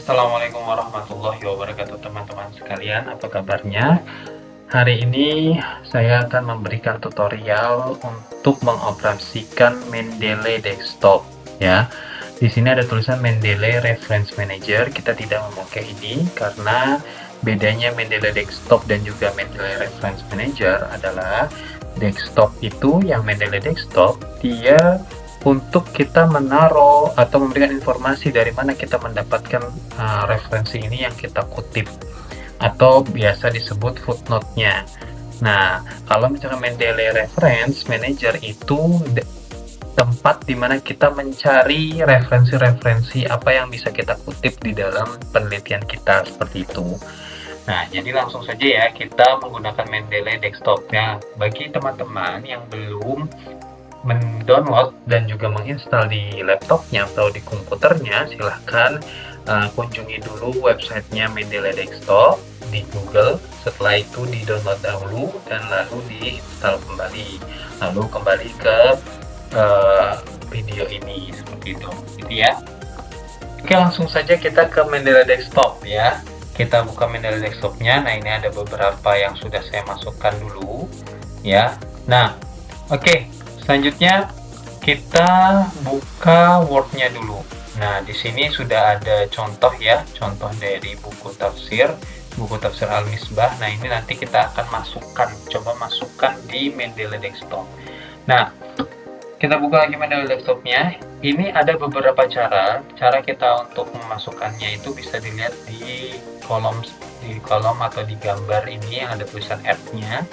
Assalamualaikum warahmatullahi wabarakatuh teman-teman sekalian, apa kabarnya? Hari ini saya akan memberikan tutorial untuk mengoperasikan Mendeley Desktop ya. Di sini ada tulisan Mendeley Reference Manager. Kita tidak memakai ini karena bedanya Mendeley Desktop dan juga Mendeley Reference Manager adalah desktop itu, yang Mendeley Desktop dia untuk kita menaruh atau memberikan informasi dari mana kita mendapatkan referensi ini yang kita kutip, atau biasa disebut footnote-nya. Nah, kalau misalnya Mendeley Reference Manager itu tempat di mana kita mencari referensi-referensi apa yang bisa kita kutip di dalam penelitian kita, seperti itu. Nah, jadi langsung saja ya kita menggunakan Mendeley Desktop. Nah, bagi teman-teman yang belum mendownload dan juga menginstal di laptopnya atau di komputernya, silahkan kunjungi dulu websitenya Mendeley Desktop di Google. Setelah itu di download dahulu dan lalu diinstal kembali, lalu kembali ke video ini, seperti itu gitu ya. Oke, langsung saja kita ke Mendeley Desktop ya. Kita buka Mendeley Desktopnya. Nah, ini ada beberapa yang sudah saya masukkan dulu ya. Nah, oke. Selanjutnya kita buka Word-nya dulu. Nah, di sini sudah ada contoh ya, contoh dari buku tafsir Al-Misbah. Nah, ini nanti kita akan coba masukkan di Mendeley Desktop. Nah, kita buka lagi Mendeley Desktopnya. Ini ada beberapa cara kita untuk memasukkannya itu bisa dilihat di kolom atau di gambar ini yang ada tulisan Add-nya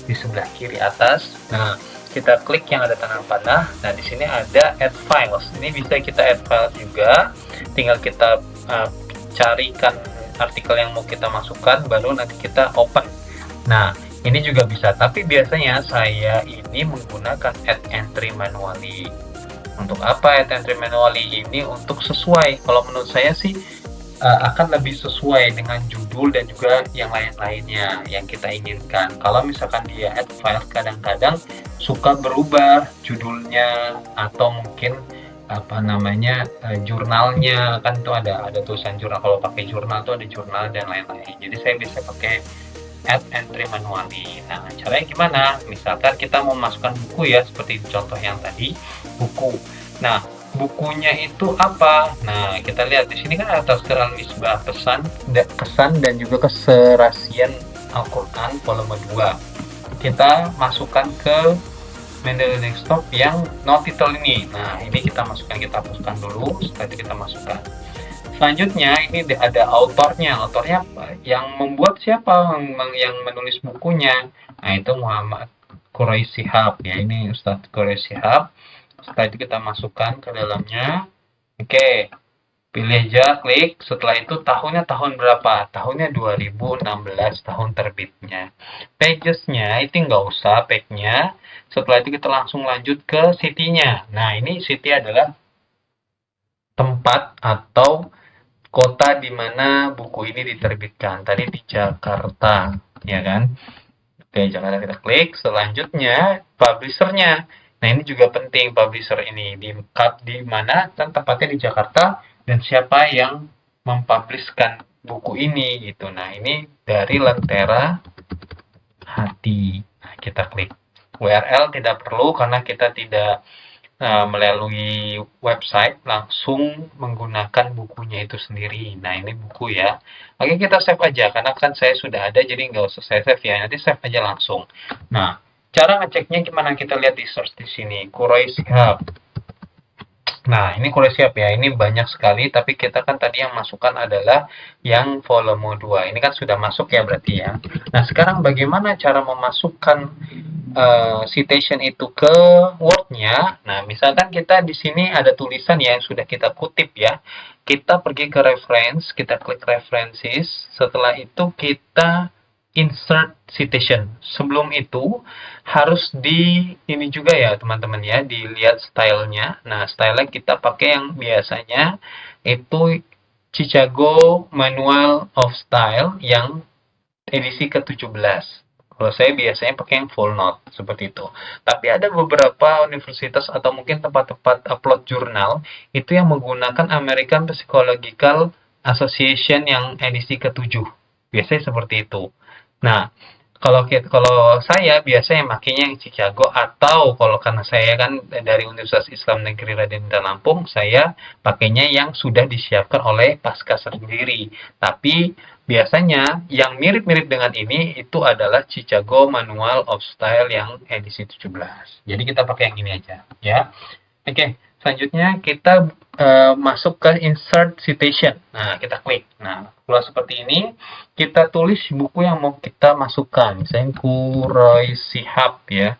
di sebelah kiri atas. Nah, kita klik yang ada tanda panah. Nah, di sini ada Add Files. Ini bisa kita add file juga. Tinggal kita carikan artikel yang mau kita masukkan, baru nanti kita open. Nah, ini juga bisa. Tapi biasanya saya ini menggunakan Add Entry Manually. Untuk apa Add Entry Manually? Ini untuk sesuai. Kalau menurut saya sih akan lebih sesuai dengan judul dan juga yang lain-lainnya yang kita inginkan. Kalau misalkan dia add file, kadang-kadang suka berubah judulnya atau mungkin jurnalnya, kan itu ada tulisan jurnal. Kalau pakai jurnal itu ada jurnal dan lain-lain. Jadi saya bisa pakai add entry manually. Nah, caranya gimana? Misalkan kita mau masukkan buku ya, seperti contoh yang tadi, buku. Nah, bukunya itu apa? Nah, kita lihat di sini kan ada tafsir Al-Misbah, pesan dan juga keserasian Al-Quran volume 2. Kita masukkan ke Mendeley Desktop yang no title ini. Nah, ini kita hapuskan dulu. Setelah itu kita masukkan. Selanjutnya ini ada autornya yang membuat siapa, yang menulis bukunya. Nah, itu Muhammad Quraisy Shihab ya, ini Ustadz Quraisy Shihab. Setelah itu kita masukkan ke dalamnya. Oke, pilih aja, klik. Setelah itu tahunnya tahun berapa? Tahunnya 2016, tahun terbitnya. Pages-nya itu nggak usah page-nya. Setelah itu kita langsung lanjut ke city-nya. Nah, ini city adalah tempat atau kota di mana buku ini diterbitkan. Tadi di Jakarta, ya kan? Oke, Jakarta kita klik. Selanjutnya publisher-nya. Nah, ini juga penting, publisher ini di mana, kan tempatnya di Jakarta, dan siapa yang mempublishkan buku ini gitu. Nah, ini dari Lentera Hati. Nah, kita klik. URL tidak perlu karena kita tidak melalui website, langsung menggunakan bukunya itu sendiri. Nah, ini buku ya. Oke, kita save aja karena kan saya sudah ada, jadi nggak usah saya save ya. Nanti save aja langsung. Nah, cara ngeceknya gimana? Kita lihat di search di sini, Quraisy Shihab. Nah, ini Quraisy Shihab ya. Ini banyak sekali, tapi kita kan tadi yang masukkan adalah yang volume 2. Ini kan sudah masuk ya berarti ya. Nah, sekarang bagaimana cara memasukkan citation itu ke Word-nya? Nah, misalkan kita di sini ada tulisan yang sudah kita kutip ya. Kita pergi ke reference, kita klik references. Setelah itu kita insert citation. Sebelum itu harus ini juga ya teman-teman ya, dilihat stylenya. Nah, stylenya kita pakai yang biasanya itu Chicago Manual of Style yang edisi ke-17. Kalau saya biasanya pakai yang full note seperti itu. Tapi ada beberapa universitas atau mungkin tempat-tempat upload jurnal itu yang menggunakan American Psychological Association yang edisi ke-7. Biasanya seperti itu. Nah, kalau saya biasanya makainya yang Chicago, atau kalau karena saya kan dari Universitas Islam Negeri Raden Intan Lampung, saya pakainya yang sudah disiapkan oleh Pasca sendiri. Tapi biasanya yang mirip-mirip dengan ini itu adalah Chicago Manual of Style yang edisi 17. Jadi kita pakai yang ini aja, ya. Oke, selanjutnya kita masuk ke insert citation. Nah, kita klik. Nah, kalau seperti ini, kita tulis buku yang mau kita masukkan. Misalnya Kuroy Shihab ya.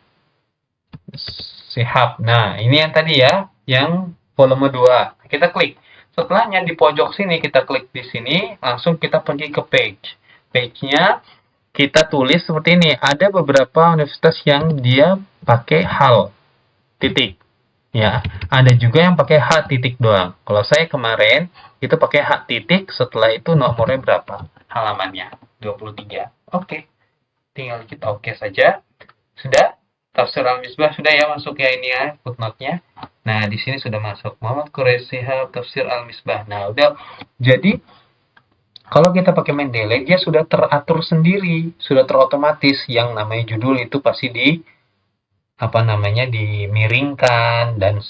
Shihab. Nah, ini yang tadi ya, yang volume 2. Kita klik. Setelahnya di pojok sini, kita klik di sini, langsung kita pergi ke page. Page-nya kita tulis seperti ini. Ada beberapa universitas yang dia pakai hal, titik. Ya, ada juga yang pakai H titik doang. Kalau saya kemarin itu pakai H titik, setelah itu nomornya berapa? Halamannya 23. Oke, tinggal kita oke saja. Sudah? Tafsir Al-Misbah sudah ya masuk ya ini ya footnote-nya. Nah, di sini sudah masuk Muhammad Quraisy Shihab Tafsir Al-Misbah. Nah, udah. Jadi kalau kita pakai Mendeley, dia sudah teratur sendiri, sudah terotomatis. Yang namanya judul itu pasti dimiringkan dan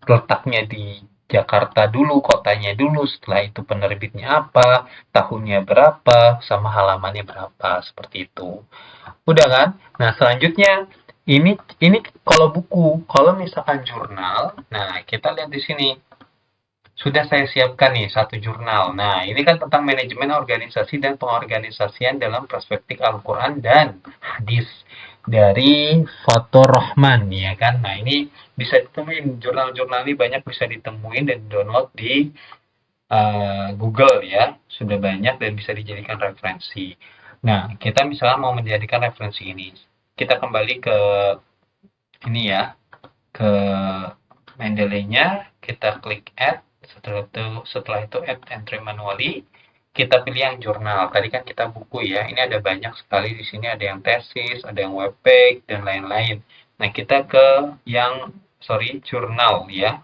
letaknya di Jakarta dulu, kotanya dulu, setelah itu penerbitnya apa, tahunnya berapa, sama halamannya berapa, seperti itu. Udah kan? Nah, selanjutnya ini kalau buku, kalau misalkan jurnal, nah kita lihat di sini. Sudah saya siapkan nih satu jurnal. Nah, ini kan tentang manajemen organisasi dan pengorganisasian dalam perspektif Al-Quran dan hadis dari Fathur Rahman, ya kan? Nah, ini bisa ditemuin jurnal-jurnal ini banyak bisa ditemuin dan download di Google ya. Sudah banyak dan bisa dijadikan referensi. Nah, kita misalnya mau menjadikan referensi ini. Kita kembali ke ini ya, ke Mendeley-nya, kita klik add. Setelah itu add entry manually, kita pilih yang jurnal. Tadi kan kita buku ya, ini ada banyak sekali di sini, ada yang tesis, ada yang webpage dan lain-lain. Nah, kita ke yang jurnal ya.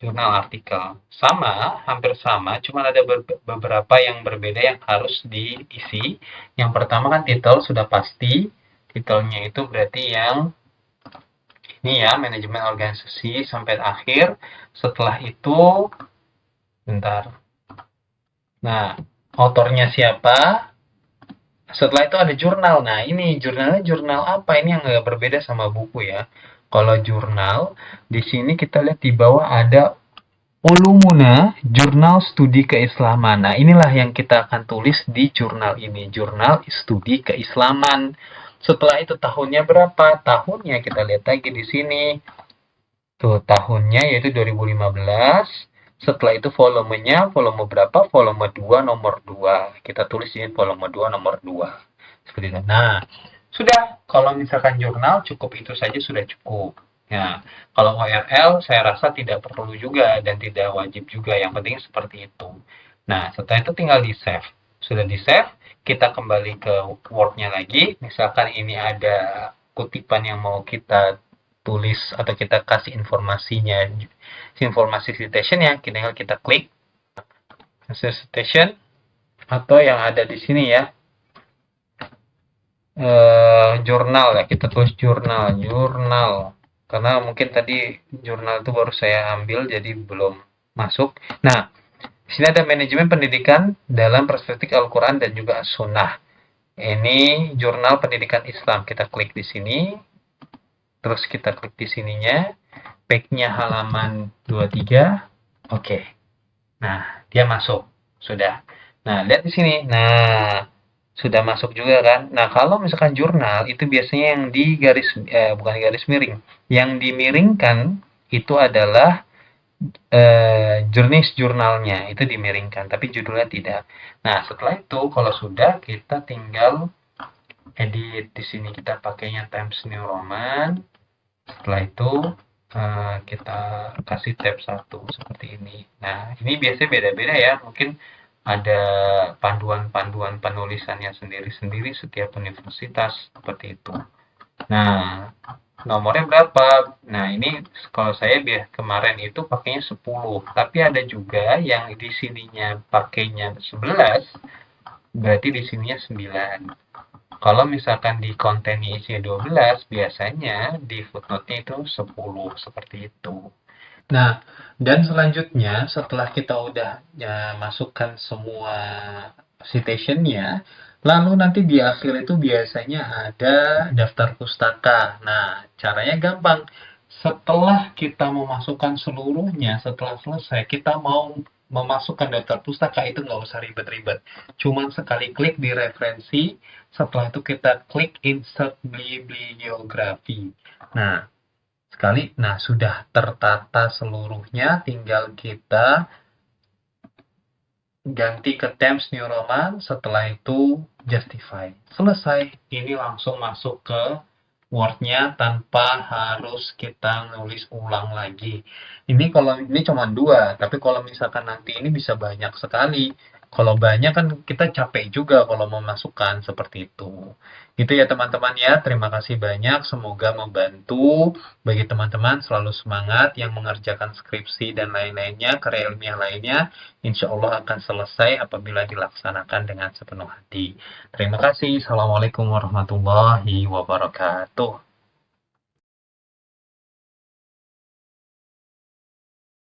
Jurnal artikel. Sama, hampir sama, cuma ada beberapa yang berbeda yang harus diisi. Yang pertama kan titel sudah pasti. Titelnya itu berarti yang ini ya, manajemen organisasi sampai akhir. Setelah itu, bentar. Nah, autornya siapa? Setelah itu ada jurnal. Nah, ini jurnalnya jurnal apa? Ini yang agak berbeda sama buku ya. Kalau jurnal, di sini kita lihat di bawah ada Ulumuna, Jurnal Studi Keislaman. Nah, inilah yang kita akan tulis di jurnal ini. Jurnal Studi Keislaman. Setelah itu tahunnya berapa? Tahunnya kita lihat lagi di sini. Tuh, tahunnya yaitu 2015. Setelah itu volumenya, volume berapa? Volume 2 nomor 2. Kita tulis ini volume 2 nomor 2. Seperti itu. Nah, sudah. Kalau misalkan jurnal, cukup itu saja sudah cukup. Ya, kalau ORL saya rasa tidak perlu juga dan tidak wajib juga. Yang penting seperti itu. Nah, setelah itu tinggal di-save. Sudah di-save, kita kembali ke Word-nya lagi. Misalkan ini ada kutipan yang mau kita tulis atau kita kasih informasinya, informasi citation ya, tinggal kita klik citation atau yang ada di sini ya, jurnal ya, kita tulis jurnal karena mungkin tadi jurnal itu baru saya ambil jadi belum masuk. Nah, di sini ada manajemen pendidikan dalam perspektif Al-Quran dan juga Sunnah. Ini jurnal pendidikan Islam, kita klik di sini, terus kita klik di sininya, page-nya halaman 23, oke. Nah, dia masuk, sudah. Nah, lihat di sini. Nah, sudah masuk juga kan. Nah, kalau misalkan jurnal itu biasanya yang di bukan garis miring, yang dimiringkan itu adalah jenis jurnalnya itu dimiringkan, tapi judulnya tidak. Nah, setelah itu kalau sudah kita tinggal edit di sini, kita pakainya Times New Roman. Setelah itu kita kasih tab 1 seperti ini. Nah, ini biasanya beda-beda ya, mungkin ada panduan-panduan penulisannya sendiri-sendiri setiap universitas seperti itu. Nah, nomornya berapa. Nah, ini kalau saya kemarin itu pakainya 10, tapi ada juga yang di sininya pakainya 11, berarti di sininya 9. Kalau misalkan di kontennya isinya 12, biasanya di footnote-nya itu 10, seperti itu. Nah, dan selanjutnya setelah kita udah masukkan semua citation-nya, lalu nanti di akhir itu biasanya ada daftar pustaka. Nah, caranya gampang. Setelah kita memasukkan seluruhnya, setelah selesai, kita mau memasukkan daftar pustaka itu nggak usah ribet-ribet. Cuman sekali klik di referensi, setelah itu kita klik insert bibliografi. Nah, sudah tertata seluruhnya, tinggal kita ganti ke Times New Roman, setelah itu justify. Selesai. Ini langsung masuk ke Word-nya tanpa harus kita nulis ulang lagi. Ini cuma dua, tapi kalau misalkan nanti ini bisa banyak sekali. Kalau banyak kan kita capek juga kalau memasukkan seperti itu. Itu ya teman-teman ya. Terima kasih banyak. Semoga membantu bagi teman-teman selalu semangat yang mengerjakan skripsi dan lain-lainnya, karya ilmiah lainnya. Insya Allah akan selesai apabila dilaksanakan dengan sepenuh hati. Terima kasih. Assalamualaikum warahmatullahi wabarakatuh.